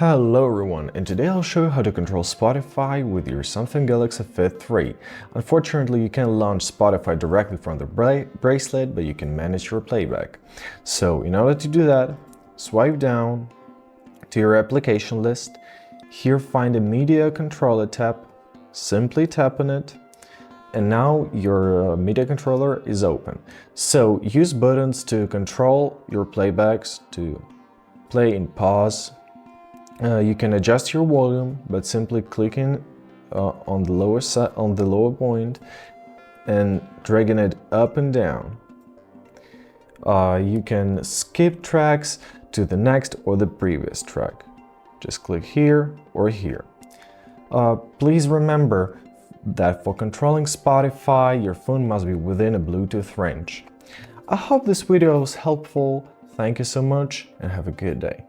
Hello everyone, and today I'll show you how to control Spotify with your Samsung Galaxy Fit 3. Unfortunately, you can't launch Spotify directly from the bracelet, but you can manage your playback. So in order to do that, swipe down to your application list. Here find the Media Controller tab, simply tap on it, and now your media controller is open. So use buttons to control your playbacks, to play and pause. You can adjust your volume by simply clicking on the lower point and dragging it up and down. You can skip tracks to the next or the previous track. Just click here or here. Please remember that for controlling Spotify, your phone must be within a Bluetooth range. I hope this video was helpful. Thank you so much and have a good day.